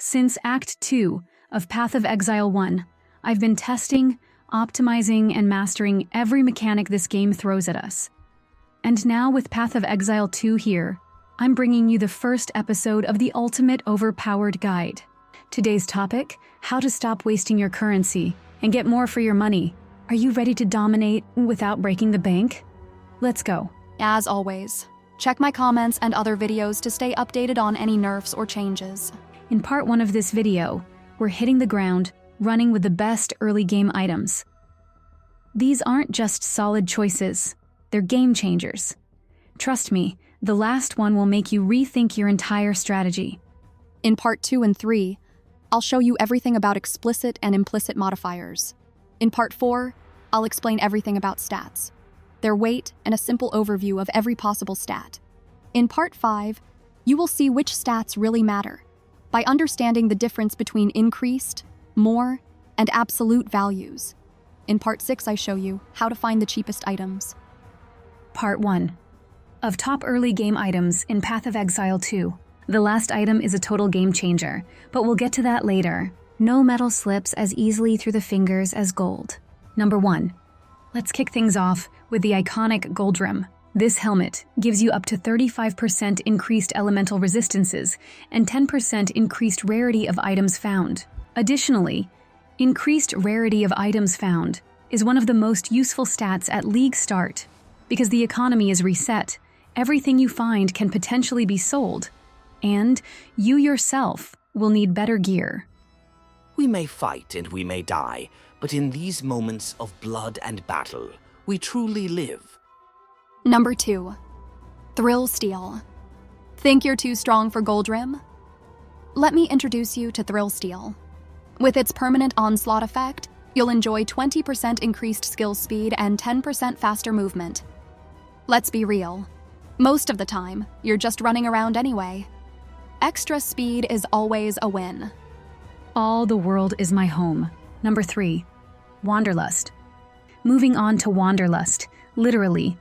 Since Act 2 of Path of Exile 1, I've been testing, optimizing, and mastering every mechanic this game throws at us. And now with Path of Exile 2 here, I'm bringing you the first episode of the ultimate overpowered guide. Today's topic, how to stop wasting your currency and get more for your money. Are you ready to dominate without breaking the bank? Let's go. As always, check my comments and other videos to stay updated on any nerfs or changes. In part 1 of this video, we're hitting the ground, running with the best early game items. These aren't just solid choices, they're game changers. Trust me, the last one will make you rethink your entire strategy. In part 2 and 3, I'll show you everything about explicit and implicit modifiers. In part 4, I'll explain everything about stats, their weight, and a simple overview of every possible stat. In part 5, you will see which stats really matter by understanding the difference between increased, more, and absolute values. In part 6, I show you how to find the cheapest items. Part 1. Of top early game items in Path of Exile 2, the last item is a total game changer, but we'll get to that later. No metal slips as easily through the fingers as gold. Number 1. Let's kick things off with the iconic Goldrim. This helmet gives you up to 35% increased elemental resistances and 10% increased rarity of items found. Additionally, increased rarity of items found is one of the most useful stats at League start. Because the economy is reset, everything you find can potentially be sold, and you yourself will need better gear. We may fight and we may die, but in these moments of blood and battle, we truly live. Number 2. Thrillsteel. Think you're too strong for Goldrim? Let me introduce you to Thrillsteel. With its permanent onslaught effect, you'll enjoy 20% increased skill speed and 10% faster movement. Let's be real. Most of the time, you're just running around anyway. Extra speed is always a win. All the world is my home. Number 3. Wanderlust. Moving on to Wanderlust, literally.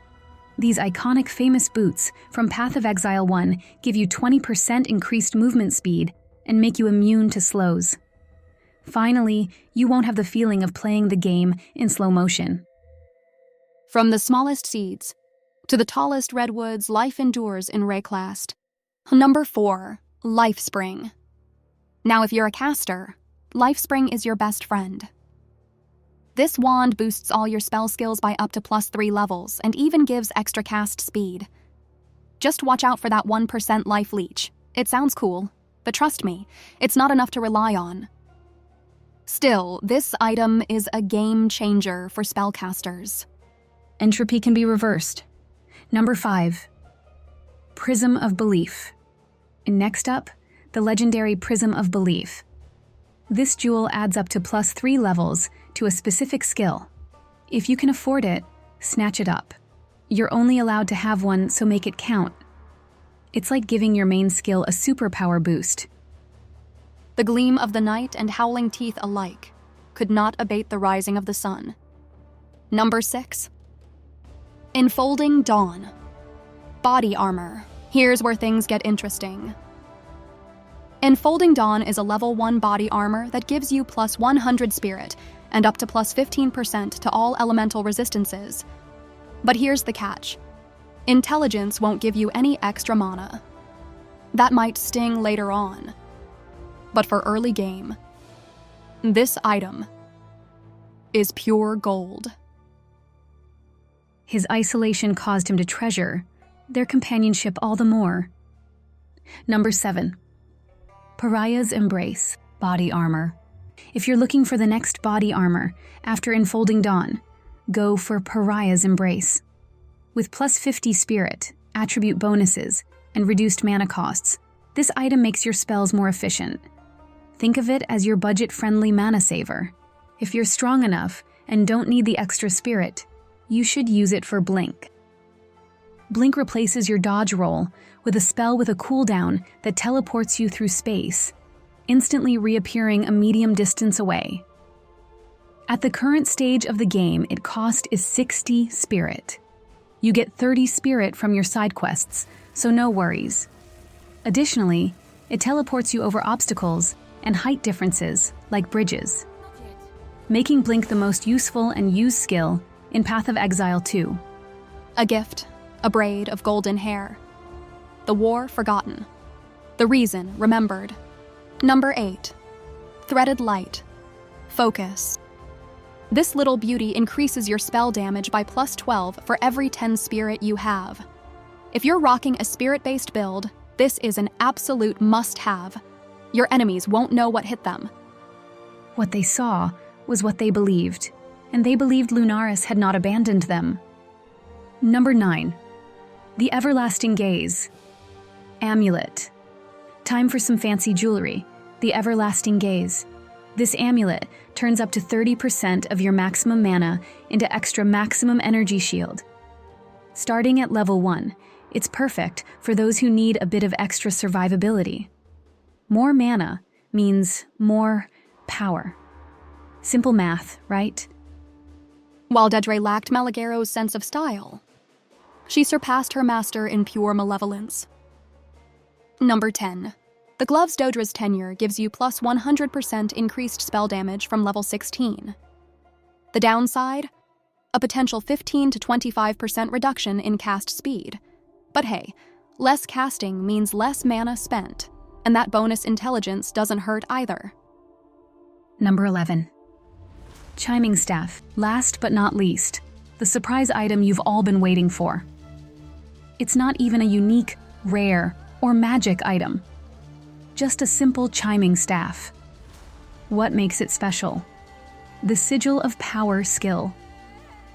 These iconic famous boots from Path of Exile 1 give you 20% increased movement speed and make you immune to slows. Finally, you won't have the feeling of playing the game in slow motion. From the smallest seeds to the tallest redwoods, life endures in Rayclast. Number 4. Lifespring. Now if you're a caster, Lifespring is your best friend. This wand boosts all your spell skills by up to +3 levels and even gives extra cast speed. Just watch out for that 1% life leech. It sounds cool, but trust me, it's not enough to rely on. Still, this item is a game changer for spellcasters. Entropy can be reversed. Number 5. Prism of Belief. Next up, the legendary Prism of Belief. This jewel adds up to +3 levels to a specific skill. If you can afford it, snatch it up. You're only allowed to have one, so make it count. It's like giving your main skill a superpower boost. The gleam of the night and howling teeth alike could not abate the rising of the sun. Number 6. Enfolding Dawn. Body armor. Here's where things get interesting. Enfolding Dawn is a level 1 body armor that gives you +100 spirit and up to +15% to all elemental resistances. But here's the catch. Intelligence won't give you any extra mana. That might sting later on. But for early game, this item is pure gold. His isolation caused him to treasure their companionship all the more. Number 7. Pariah's Embrace. Body armor. If you're looking for the next body armor after Enfolding Dawn, go for Pariah's Embrace. With +50 spirit, attribute bonuses, and reduced mana costs, this item makes your spells more efficient. Think of it as your budget-friendly mana saver. If you're strong enough and don't need the extra spirit, you should use it for Blink. Blink replaces your dodge roll with a spell with a cooldown that teleports you through space, instantly reappearing a medium distance away. At the current stage of the game, its cost is 60 spirit. You get 30 spirit from your side quests, so no worries. Additionally, it teleports you over obstacles and height differences, like bridges, making Blink the most useful and used skill in Path of Exile 2. A gift, a braid of golden hair. The war forgotten. The reason remembered. Number 8. Threaded light. Focus. This little beauty increases your spell damage by plus 12 for every 10 spirit you have. If you're rocking a spirit-based build, this is an absolute must-have. Your enemies won't know what hit them. What they saw was what they believed, and they believed Lunaris had not abandoned them. Number 9. The Everlasting Gaze. Amulet. Time for some fancy jewelry. The Everlasting Gaze. This amulet turns up to 30% of your maximum mana into extra maximum energy shield. Starting at level 1, it's perfect for those who need a bit of extra survivability. More mana means more power. Simple math, right? While Doedre lacked Malagaro's sense of style, she surpassed her master in pure malevolence. Number 10. The gloves Doedre's Tenure gives you plus 100% increased spell damage from level 16. The downside? A potential 15 to 25% reduction in cast speed. But hey, less casting means less mana spent, and that bonus intelligence doesn't hurt either. Number 11. Chiming Staff, last but not least, the surprise item you've all been waiting for. It's not even a unique, rare, or magic item. Just a simple Chiming Staff. What makes it special? The Sigil of Power skill.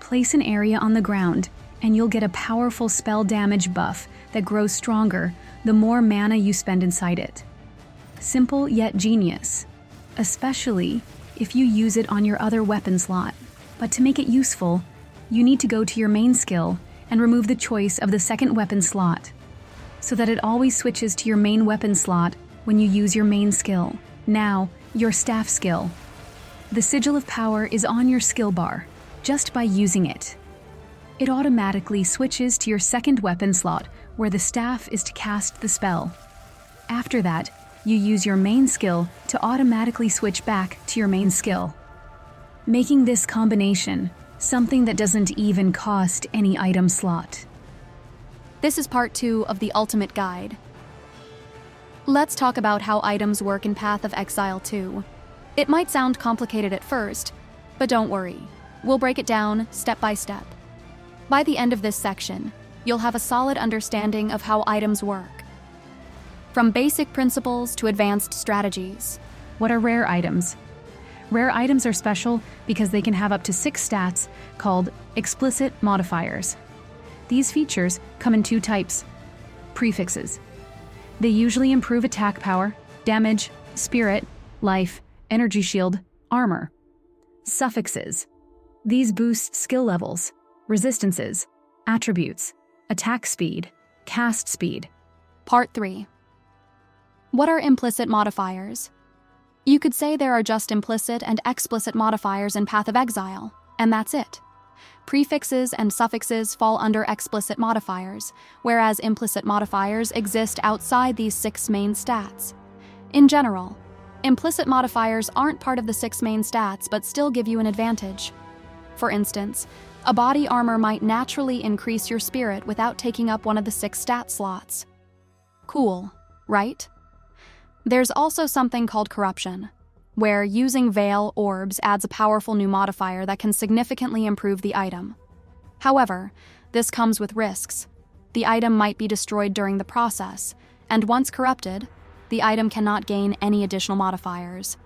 Place an area on the ground, and you'll get a powerful spell damage buff that grows stronger the more mana you spend inside it. Simple yet genius, especially if you use it on your other weapon slot. But to make it useful, you need to go to your main skill and remove the choice of the second weapon slot, so that it always switches to your main weapon slot when you use your main skill. Now, your staff skill. The Sigil of Power is on your skill bar, just by using it. It automatically switches to your second weapon slot, where the staff is to cast the spell. After that, you use your main skill to automatically switch back to your main skill, making this combination something that doesn't even cost any item slot. This is part 2 of the Ultimate Guide. Let's talk about how items work in Path of Exile 2. It might sound complicated at first, but don't worry. We'll break it down step by step. By the end of this section, you'll have a solid understanding of how items work. From basic principles to advanced strategies. What are rare items? Rare items are special because they can have up to 6 stats called Explicit Modifiers. These features come in 2 types. Prefixes. They usually improve attack power, damage, spirit, life, energy shield, armor. Suffixes. These boost skill levels, resistances, attributes, attack speed, cast speed. Part 3. What are implicit modifiers? You could say there are just implicit and explicit modifiers in Path of Exile, and that's it. Prefixes and suffixes fall under explicit modifiers, whereas implicit modifiers exist outside these 6 main stats. In general, implicit modifiers aren't part of the 6 main stats but still give you an advantage. For instance, a body armor might naturally increase your spirit without taking up one of the 6 stat slots. Cool, right? There's also something called corruption, where using Veil orbs adds a powerful new modifier that can significantly improve the item. However, this comes with risks. The item might be destroyed during the process, and once corrupted, the item cannot gain any additional modifiers.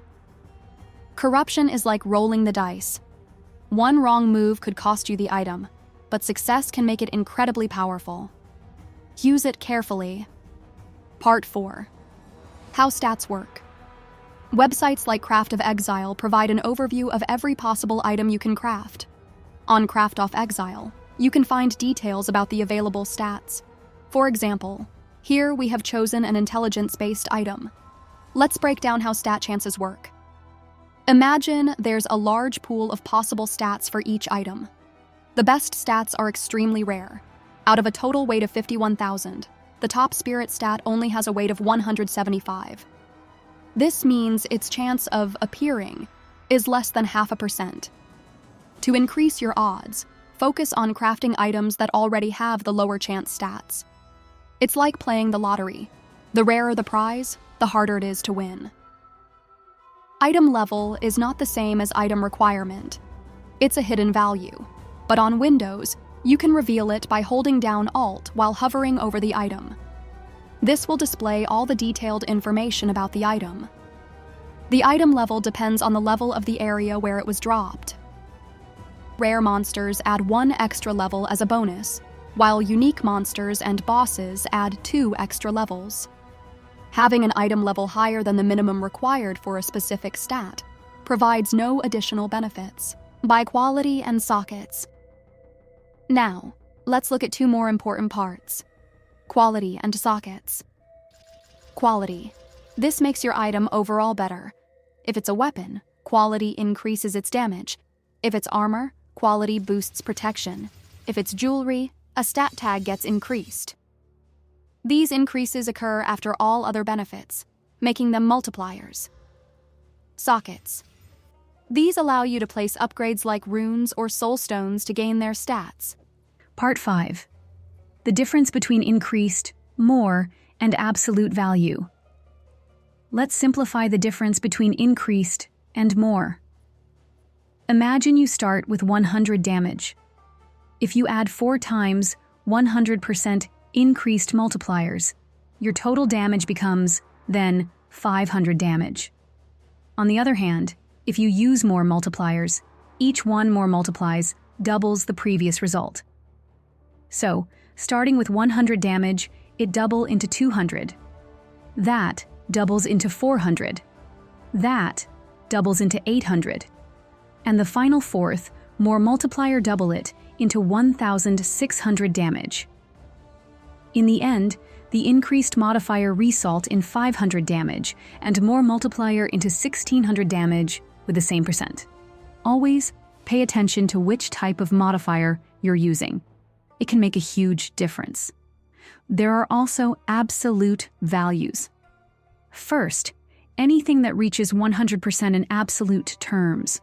Corruption is like rolling the dice. One wrong move could cost you the item, but success can make it incredibly powerful. Use it carefully. Part 4. How stats work. Websites like Path of Exile provide an overview of every possible item you can craft. On PathofExile, you can find details about the available stats. For example, here we have chosen an intelligence-based item. Let's break down how stat chances work. Imagine there's a large pool of possible stats for each item. The best stats are extremely rare. Out of a total weight of 51,000, the top spirit stat only has a weight of 175. This means its chance of appearing is less than 0.5%. To increase your odds, focus on crafting items that already have the lower chance stats. It's like playing the lottery. The rarer the prize, the harder it is to win. Item level is not the same as item requirement. It's a hidden value, but on Windows, you can reveal it by holding down Alt while hovering over the item. This will display all the detailed information about the item. The item level depends on the level of the area where it was dropped. Rare monsters add 1 extra level as a bonus, while unique monsters and bosses add 2 extra levels. Having an item level higher than the minimum required for a specific stat provides no additional benefits. By quality and sockets. Now, let's look at 2 more important parts: quality and sockets. Quality. This makes your item overall better. If it's a weapon, quality increases its damage. If it's armor, quality boosts protection. If it's jewelry, a stat tag gets increased. These increases occur after all other benefits, making them multipliers. Sockets. These allow you to place upgrades like runes or soul stones to gain their stats. Part 5. The difference between increased, more, and absolute value. Let's simplify the difference between increased and more. Imagine you start with 100 damage. If you add 4 times 100% increased multipliers, your total damage becomes, then, 500 damage. On the other hand, if you use more multipliers, each one more multiplies doubles the previous result. So, starting with 100 damage, it double into 200. That doubles into 400. That doubles into 800. And the final fourth, more multiplier double it into 1,600 damage. In the end, the increased modifier result in 500 damage and more multiplier into 1,600 damage with the same percent. Always pay attention to which type of modifier you're using. It can make a huge difference. There are also absolute values. First, anything that reaches 100% in absolute terms.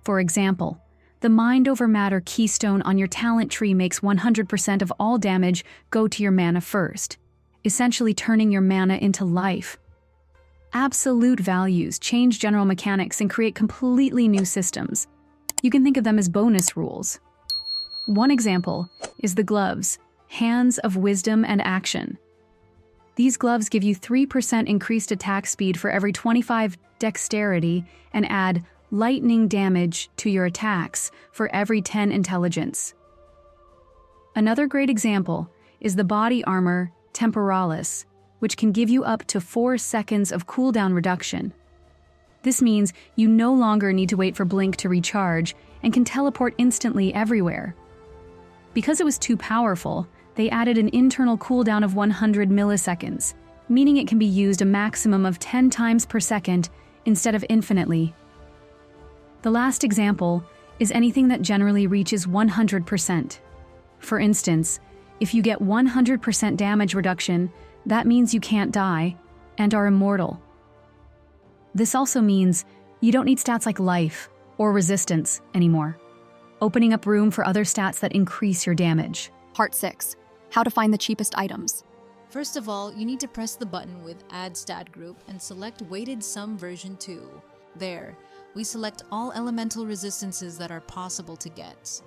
For example, the Mind Over Matter keystone on your talent tree makes 100% of all damage go to your mana first, essentially turning your mana into life. Absolute values change general mechanics and create completely new systems. You can think of them as bonus rules. One example is the gloves, Hands of Wisdom and Action. These gloves give you 3% increased attack speed for every 25 dexterity and add lightning damage to your attacks for every 10 intelligence. Another great example is the body armor Temporalis, which can give you up to 4 seconds of cooldown reduction. This means you no longer need to wait for Blink to recharge and can teleport instantly everywhere. Because it was too powerful, they added an internal cooldown of 100 milliseconds, meaning it can be used a maximum of 10 times per second instead of infinitely. The last example is anything that generally reaches 100%. For instance, if you get 100% damage reduction, that means you can't die and are immortal. This also means you don't need stats like life or resistance anymore, opening up room for other stats that increase your damage. Part 6. How to find the cheapest items. First of all, you need to press the button with Add Stat Group and select Weighted Sum version 2. There, we select all elemental resistances that are possible to get.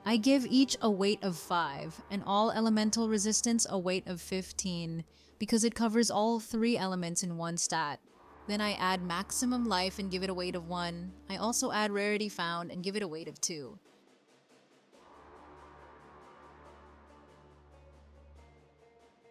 I give each a weight of 5, and all elemental resistance a weight of 15, because it covers all 3 elements in one stat. Then I add maximum life and give it a weight of 1. I also add rarity found and give it a weight of 2.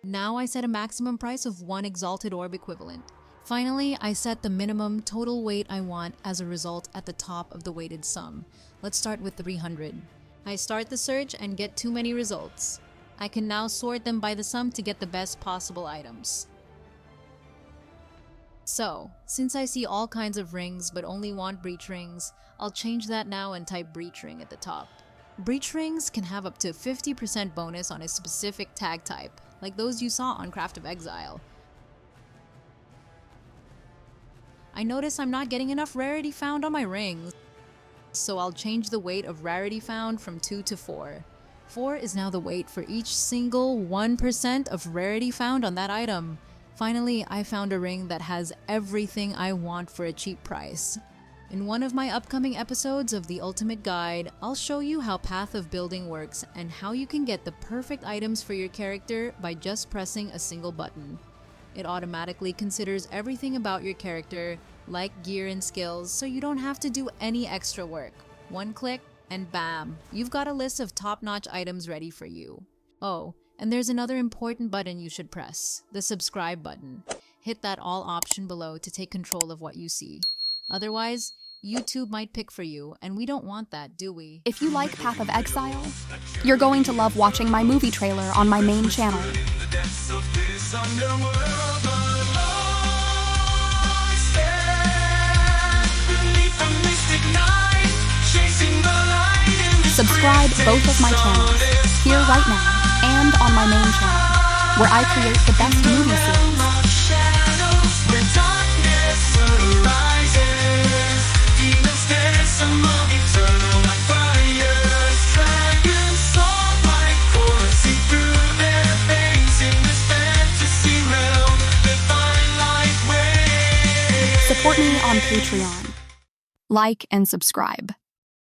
Now I set a maximum price of 1 Exalted Orb equivalent. Finally, I set the minimum total weight I want as a result at the top of the weighted sum. Let's start with 300. I start the search and get too many results. I can now sort them by the sum to get the best possible items. So, since I see all kinds of rings but only want breach rings, I'll change that now and type breach ring at the top. Breach rings can have up to 50% bonus on a specific tag type, like those you saw on Path of Exile. I notice I'm not getting enough rarity found on my rings, so I'll change the weight of rarity found from 2 to 4. 4 is now the weight for each single 1% of rarity found on that item. Finally, I found a ring that has everything I want for a cheap price. In one of my upcoming episodes of the Ultimate Guide, I'll show you how Path of Building works and how you can get the perfect items for your character by just pressing a single button. It automatically considers everything about your character, like gear and skills, so you don't have to do any extra work. One click, and bam, you've got a list of top-notch items ready for you. Oh, and there's another important button you should press, the subscribe button. Hit that all option below to take control of what you see. Otherwise, YouTube might pick for you, and we don't want that, do we? If you like Path of Exile, you're going to love watching my movie trailer on my main channel. Subscribe both of my channels, here right now and on my main channel, where I create the best movie series. Support me on Patreon. Like and subscribe.